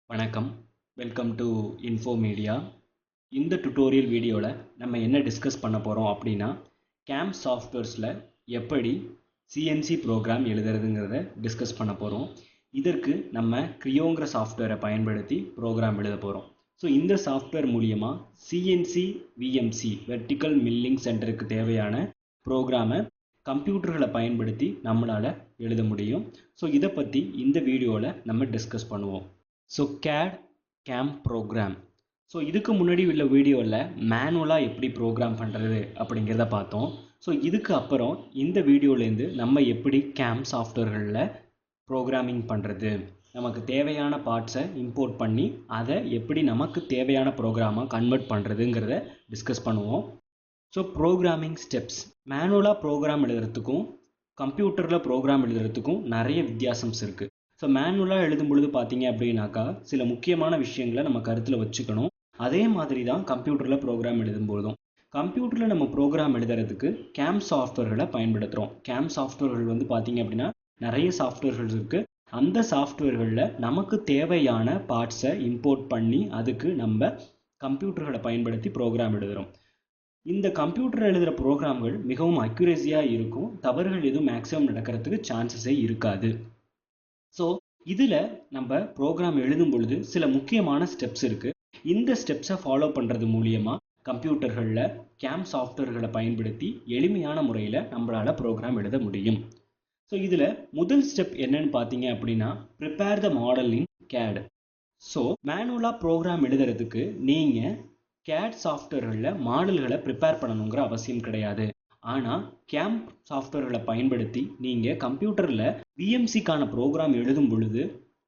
வணக்கம், welcome to info media. இந்த tutorial வீடியோவில் நம்ம என்ன டிஸ்கஸ் பண்ண போகிறோம் அப்படின்னா, கேம் சாஃப்ட்வேர்ஸில் எப்படி சிஎன்சி ப்ரோக்ராம் எழுதுறதுங்கிறத டிஸ்கஸ் பண்ண போகிறோம். இதற்கு நம்ம க்ரியோங்கிற சாஃப்ட்வேரை பயன்படுத்தி ப்ரோக்ராம் எழுத போகிறோம். ஸோ இந்த சாஃப்ட்வேர் மூலியமாக சிஎன்சி விஎம்சி வெர்டிக்கல் மில்லிங் சென்டருக்கு தேவையான ப்ரோக்ராமை கம்ப்யூட்டர்களை பயன்படுத்தி நம்மளால் எழுத முடியும். ஸோ இதை பற்றி இந்த வீடியோவில் நம்ம டிஸ்கஸ் பண்ணுவோம். So game program. ஸோ இதுக்கு முன்னாடி உள்ள வீடியோவில் மேனுவலாக எப்படி ப்ரோக்ராம் பண்ணுறது அப்படிங்கிறத பார்த்தோம். ஸோ இதுக்கு அப்புறம் இந்த வீடியோலேருந்து நம்ம எப்படி கேம் சாஃப்ட்வேர்களில் ப்ரோக்ராமிங் பண்ணுறது, நமக்கு தேவையான பார்ட்ஸை இம்போர்ட் பண்ணி அதை எப்படி நமக்கு தேவையான ப்ரோக்ராமாக கன்வெர்ட் பண்ணுறதுங்கிறத டிஸ்கஸ் பண்ணுவோம். So programming steps. மேனுவலாக ப்ரோக்ராம் எழுதுறதுக்கும் கம்ப்யூட்டரில் ப்ரோக்ராம் எழுதுறதுக்கும் நிறைய வித்தியாசம்ஸ் இருக்குது. ஸோ மேனுவலாக எழுதும் பொழுது பார்த்தீங்க அப்படின்னாக்கா சில முக்கியமான விஷயங்களை நம்ம கருத்தில் வச்சுக்கணும். அதே மாதிரி தான் கம்ப்யூட்டரில் ப்ரோக்ராம் எழுதும்போதும். கம்ப்யூட்டரில் நம்ம ப்ரோக்ராம் எழுதுறதுக்கு கேம் சாஃப்ட்வேர்களை பயன்படுத்துகிறோம். கேம் சாஃப்ட்வேர்கள் வந்து பார்த்தீங்க அப்படின்னா நிறைய சாஃப்ட்வேர்கள் இருக்குது. அந்த சாஃப்ட்வேர்களில் நமக்கு தேவையான பார்ட்ஸை இம்போர்ட் பண்ணி அதுக்கு நம்ம கம்ப்யூட்டர்களை பயன்படுத்தி ப்ரோக்ராம் எழுதுகிறோம். இந்த கம்ப்யூட்டர் எழுதுகிற ப்ரோக்ராம்கள் மிகவும் அக்யூரேசியாக இருக்கும். தவறுகள் எதுவும் மேக்ஸிமம் நடக்கிறதுக்கு சான்சஸே இருக்காது. ஸோ இதில் நம்ம ப்ரோக்ராம் எழுதும் பொழுது சில முக்கியமான ஸ்டெப்ஸ் இருக்குது. இந்த ஸ்டெப்ஸை ஃபாலோ பண்ணுறது மூலியமாக கம்ப்யூட்டர்களில் கேம் சாஃப்ட்வேர்களை பயன்படுத்தி எளிமையான முறையில் நம்மளால் ப்ரோக்ராம் எழுத முடியும். ஸோ இதில் முதல் ஸ்டெப் என்னன்னு பார்த்தீங்க அப்படின்னா, prepare the model in CAD. So மேனுவலாக ப்ரோக்ராம் எழுதுறதுக்கு நீங்கள் கேட் சாஃப்ட்வேர்களில் மாடல்களை ப்ரிப்பேர் பண்ணணுங்கிற அவசியம் கிடையாது. ஆனால் கேம் சாஃப்ட்வேர்களை பயன்படுத்தி நீங்கள் கம்ப்யூட்டரில் விஎம்சிக்கான ப்ரோக்ராம் எழுதும் பொழுது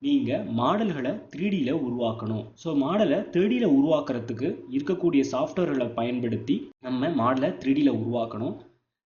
நீங்கள் மாடல்களை 3Dயில் உருவாக்கணும். ஸோ மாடலை 3Dயில் உருவாக்குறதுக்கு இருக்கக்கூடிய சாஃப்ட்வேர்களை பயன்படுத்தி நம்ம மாடலை 3Dயில் உருவாக்கணும்.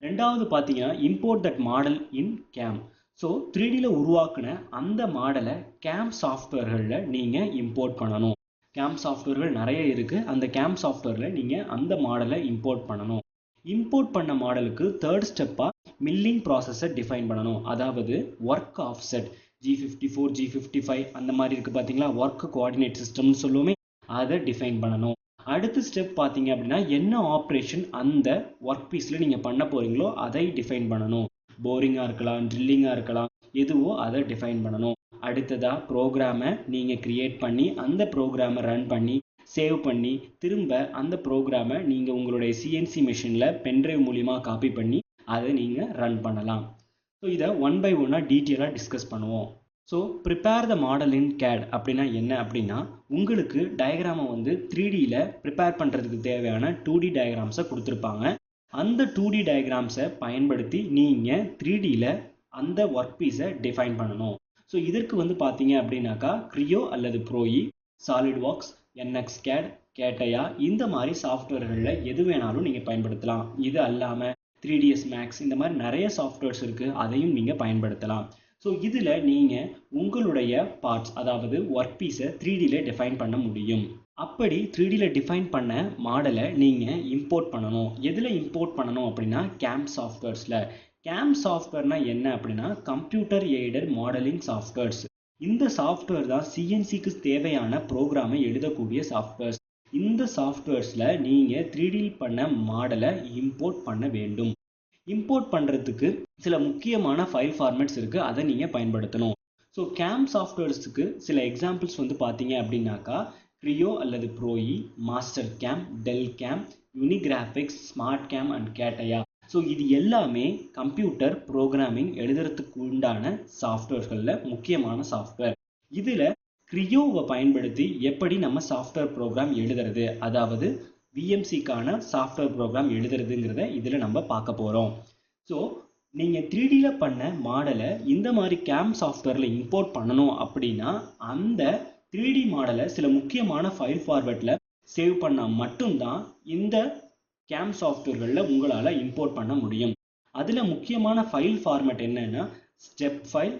ரெண்டாவது பார்த்தீங்கன்னா, import that model in game. So 3Dயில் உருவாக்குன அந்த மாடலை கேம் சாஃப்ட்வேர்களில் நீங்கள் இம்போர்ட் பண்ணணும். கேம் சாஃப்ட்வேர்கள் நிறைய இருக்குது. அந்த கேம் சாஃப்ட்வேரில் நீங்கள் அந்த மாடலை இம்போர்ட் பண்ணணும். இம்போர்ட் பண்ண மாடலுக்கு தேர்ட் ஸ்டெப்பாக மில்லிங் ப்ராசஸை டிஃபைன் பண்ணணும். அதாவது ஒர்க் ஆஃப்செட் G54 G55 அந்த மாதிரி இருக்குது பார்த்தீங்களா, ஒர்க் கோஆர்டினேட் சிஸ்டம்னு சொல்லுவோமே, அதை டிஃபைன் பண்ணணும். அடுத்த ஸ்டெப் பார்த்தீங்க அப்படின்னா, என்ன ஆப்ரேஷன் அந்த ஒர்க் பீஸில் நீங்கள் பண்ண போகிறீங்களோ அதை டிஃபைன் பண்ணணும். போரிங்காக இருக்கலாம், ட்ரில்லிங்காக இருக்கலாம், எதுவோ அதை டிஃபைன் பண்ணணும். அடுத்ததாக ப்ரோக்ராமை நீங்கள் க்ரியேட் பண்ணி அந்த ப்ரோக்ராமை ரன் பண்ணி சேவ் பண்ணி திரும்ப அந்த ப்ரோக்ராமை நீங்கள் உங்களுடைய சிஎன்சி மிஷினில் பென்ட்ரைவ் மூலிமா காப்பி பண்ணி அதை நீங்கள் ரன் பண்ணலாம். ஸோ இதை ஒன் பை ஒன்னாக டீட்டெயிலாக டிஸ்கஸ் பண்ணுவோம். So prepare the model in CAD அப்படின்னா என்ன அப்படின்னா, உங்களுக்கு டயக்ராமை வந்து 3Dயில் ப்ரிப்பேர் பண்ணுறதுக்கு தேவையான 2D டயக்ராம்ஸை கொடுத்துருப்பாங்க. அந்த 2D டயக்ராம்ஸை பயன்படுத்தி நீங்கள் 3Dயில் அந்த ஒர்க் பீஸை டிஃபைன் பண்ணணும். ஸோ இதற்கு வந்து பார்த்தீங்க அப்படின்னாக்கா க்ரியோ அல்லது ப்ரோஇ, சாலிட்வொர்க்ஸ், NXCAD, கேட்டையா இந்த மாதிரி சாஃப்ட்வேர்களில் எது வேணாலும் நீங்கள் பயன்படுத்தலாம். இது அல்லாமல் 3ds Max இந்த மாதிரி நிறைய சாஃப்ட்வேர்ஸ் இருக்குது, அதையும் நீங்கள் பயன்படுத்தலாம். ஸோ இதில் நீங்கள் உங்களுடைய பார்ட்ஸ், அதாவது ஒர்க் பீஸை 3Dயில் டிஃபைன் பண்ண முடியும். அப்படி 3Dயில் டிஃபைன் பண்ண மாடலை நீங்கள் இம்போர்ட் பண்ணணும். எதில் இம்போர்ட் பண்ணணும் அப்படின்னா, கேம் சாஃப்ட்வேர்ஸில். கேம் சாஃப்ட்வேர்னா என்ன அப்படின்னா, கம்ப்யூட்டர் எய்டட் மாடலிங் சாஃப்ட்வேர்ஸ். இந்த சாஃப்ட்வேர் தான் சிஎன்சிக்கு தேவையான ப்ரோக்ராமை எழுதக்கூடிய சாஃப்ட்வேர்ஸ். இந்த சாஃப்ட்வேர்ஸில் நீங்கள் 3D பண்ண மாடலை இம்போர்ட் பண்ண வேண்டும். இம்போர்ட் பண்ணுறதுக்கு சில முக்கியமான ஃபைல் ஃபார்மேட்ஸ் இருக்குது, அதை நீங்கள் பயன்படுத்தணும். ஸோ கேம் சாஃப்ட்வேர்ஸுக்கு சில எக்ஸாம்பிள்ஸ் வந்து பார்த்தீங்க அப்படின்னாக்கா, க்ரியோ அல்லது ProE, Mastercam, Delcam, Unigraphics, SmartCAM and CATIA. So இது எல்லாமே கம்ப்யூட்டர் ப்ரோக்ராமிங் எழுதுறதுக்கு உண்டான சாஃப்ட்வேர்களில் முக்கியமான சாஃப்ட்வேர். இதில் க்ரியோவை பயன்படுத்தி எப்படி நம்ம சாஃப்ட்வேர் ப்ரோக்ராம் எழுதுறது, அதாவது விஎம்சிக்கான சாஃப்ட்வேர் ப்ரோக்ராம் எழுதுறதுங்கிறத இதில் நம்ம பார்க்க போகிறோம். ஸோ நீங்கள் 3Dயில் பண்ண மாடலை இந்த மாதிரி கேம் சாஃப்ட்வேரில் இம்போர்ட் பண்ணணும் அப்படின்னா, அந்த 3D மாடலை சில முக்கியமான ஃபைல் ஃபார்மேட்டில் சேவ் பண்ணால் மட்டும்தான் இந்த கேம் சாஃப்ட்வேர்களில் உங்களால் இம்போர்ட் பண்ண முடியும். அதில் முக்கியமான ஃபைல் ஃபார்மேட் என்னன்னா, step file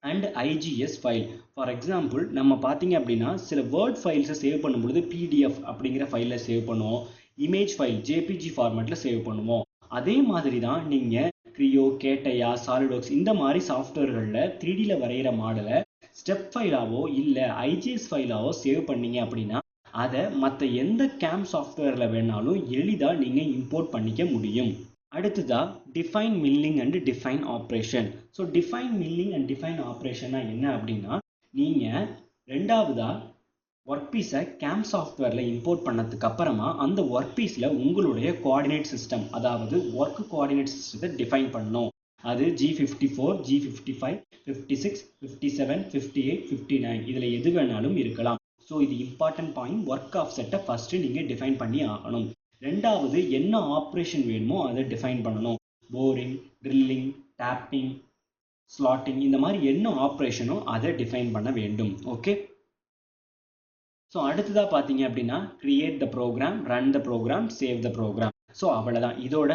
and IGS file. For example நம்ம பார்த்தீங்க அப்படின்னா, சில வேர்ட் ஃபைல்ஸை சேவ் பண்ணும்பொழுது PDF அப்படிங்கிற ஃபைலில் சேவ் பண்ணுவோம், இமேஜ் ஃபைல் JPG ஃபார்மேட்டில் சேவ் பண்ணுவோம். அதே மாதிரி தான் நீங்கள் க்ரியோ, கேட்டையா, சாலிட்வொர்க்ஸ் இந்த மாதிரி சாஃப்ட்வேர்களில் 3Dயில் வரைகிற மாடலை ஸ்டெப் ஃபைலாவோ இல்லை ஐஜிஎஸ் ஃபைலாவோ சேவ் பண்ணீங்க அப்படின்னா அதை மற்ற எந்த கேம் சாஃப்ட்வேரில் வேணாலும் எளிதாக நீங்கள் இம்போர்ட் பண்ணிக்க முடியும். அடுத்ததா define milling and define operation. So define milling and define ஆப்ரேஷனா என்ன அப்படின்னா, நீங்கள் ரெண்டாவதா ஒர்க் பீஸை கேம் சாஃப்ட்வேரில் இம்போர்ட் பண்ணதுக்கு அப்புறமா அந்த ஒர்க் பீஸில் உங்களுடைய கோஆர்டினேட் சிஸ்டம், அதாவது ஒர்க் கோஆர்டினேட் சிஸ்டத்தை டிஃபைன் பண்ணணும். அது G54, G55, 56, 57, 58, 59 இதில் எது வேணாலும் இருக்கலாம். ஸோ இது இம்பார்ட்டன்ட் பாயிண்ட். ஒர்க் ஆஃப்செட்டை ஃபஸ்ட்டு நீங்கள் டிஃபைன் பண்ணி ஆகணும். ரெண்டாவது என்ன ஆப்ரேஷன் வேணுமோ அதை டிஃபைன் பண்ணணும். போரிங், ட்ரில்லிங், டேப்பிங், ஸ்லாட்டிங் இந்த மாதிரி என்ன ஆப்ரேஷனோ அதை டிஃபைன் பண்ண வேண்டும். ஓகே. ஸோ அடுத்ததாக பார்த்தீங்க அப்படின்னா create the program, run the program, save the program. So அவ்வளோதான். இதோட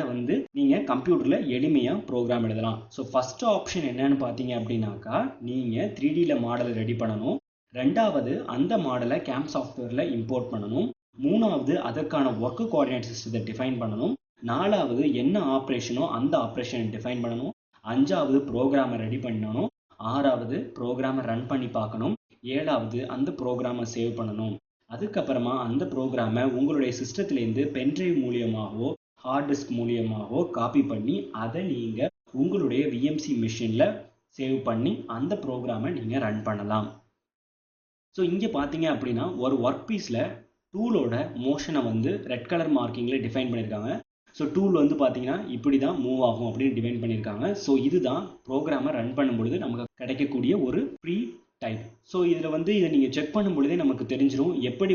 நீங்கள் கம்ப்யூட்டரில் எளிமையாக ப்ரோக்ராம் எழுதலாம். ஸோ ஃபஸ்ட்டு ஆப்ஷன் என்னன்னு பார்த்தீங்க அப்படின்னாக்கா, நீங்கள் 3Dயில் மாடலை ரெடி பண்ணணும். ரெண்டாவது அந்த மாடலை கேம் சாஃப்ட்வேரில் இம்போர்ட் பண்ணணும். மூணாவது அதற்கான ஒர்க் கோஆர்டினேட் சிஸ்டத்தை டிஃபைன் பண்ணணும். நாலாவது என்ன ஆப்ரேஷனோ அந்த ஆப்ரேஷனை டிஃபைன் பண்ணணும். அஞ்சாவது ப்ரோக்ராமை ரெடி பண்ணணும். ஆறாவது ப்ரோக்ராமை ரன் பண்ணி பார்க்கணும். ஏழாவது அந்த ப்ரோக்ராமை சேவ் பண்ணணும். அதுக்கப்புறமா அந்த ப்ரோக்ராமை உங்களுடைய சிஸ்டத்துலேருந்து பென்ட்ரைவ் மூலியமாகவோ ஹார்ட் டிஸ்க் மூலியமாகவோ காப்பி பண்ணி அதை நீங்கள் உங்களுடைய விஎம்சி மிஷினில் சேவ் பண்ணி அந்த ப்ரோக்ராமை நீங்கள் ரன் பண்ணலாம். ஸோ இங்கே பார்த்தீங்க அப்படின்னா ஒரு ஒர்க் பீஸில் டூலோட மோஷனை ரெட் கலர் மார்க்கிங்கில் டிஃபைன் பண்ணியிருக்காங்க. ஸோ டூல் பார்த்தீங்கன்னா இப்படி தான் மூவ் ஆகும் அப்படின்னு டிஃபைன் பண்ணியிருக்காங்க. ஸோ இதுதான் ப்ரோக்ராமை ரன் பண்ணும்பொழுது நமக்கு கிடைக்கக்கூடிய ஒரு ஃப்ரீ டைப். ஸோ இதில் இதை நீங்கள் செக் பண்ணும் பொழுதே நமக்கு தெரிஞ்சிடும் எப்படி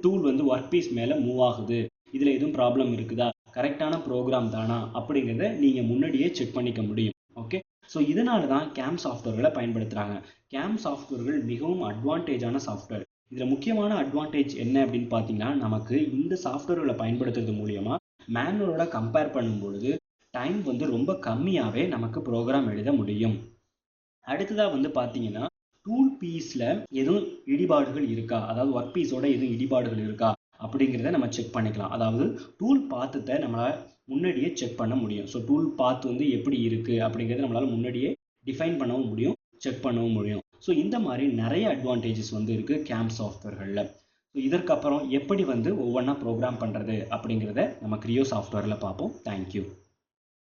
டூல் ஒர்க் பீஸ் மேலே மூவ் ஆகுது, இதில் எதுவும் ப்ராப்ளம் இருக்குதா, கரெக்டான ப்ரோக்ராம் தானா அப்படிங்கிறத நீங்கள் முன்னாடியே செக் பண்ணிக்க முடியும். ஓகே. ஸோ இதனால தான் கேம் சாஃப்ட்வேர்களை பயன்படுத்துகிறாங்க. கேம் சாஃப்ட்வேர்கள் மிகவும் அட்வான்டேஜான சாஃப்ட்வேர். இதில் முக்கியமான அட்வான்டேஜ் என்ன அப்படின்னு பார்த்தீங்கன்னா, நமக்கு இந்த சாஃப்ட்வேர்களை பயன்படுத்துறது மூலியமாக மேனுவலோட கம்பேர் பண்ணும் பொழுது டைம் ரொம்ப கம்மியாகவே நமக்கு ப்ரோக்ராம் எழுத முடியும். அடுத்ததாக பார்த்தீங்கன்னா, டூல் பீஸில் எதுவும் இடிபாடுகள் இருக்கா, அதாவது ஒர்க் பீஸோட எதுவும் இடிபாடுகள் இருக்கா அப்படிங்கிறத நம்ம செக் பண்ணிக்கலாம். அதாவது டூல் பாத்தை நம்மளால் முன்னாடியே செக் பண்ண முடியும். ஸோ டூல் பாத் எப்படி இருக்குது அப்படிங்கிறத நம்மளால் முன்னாடியே டிஃபைன் பண்ணவும் முடியும், செக் பண்ணவும் முடியும். ஸோ இந்த மாதிரி நிறைய அட்வான்டேஜஸ் இருக்குது கேம் சாஃப்ட்வேர்களில். ஸோ இதற்கப்புறம் எப்படி ஒவ்வொன்றா ப்ரோக்ராம் பண்ணுறது அப்படிங்கிறத நம்ம கிரியோ சாஃப்ட்வேரில் பார்ப்போம். தேங்க்யூ.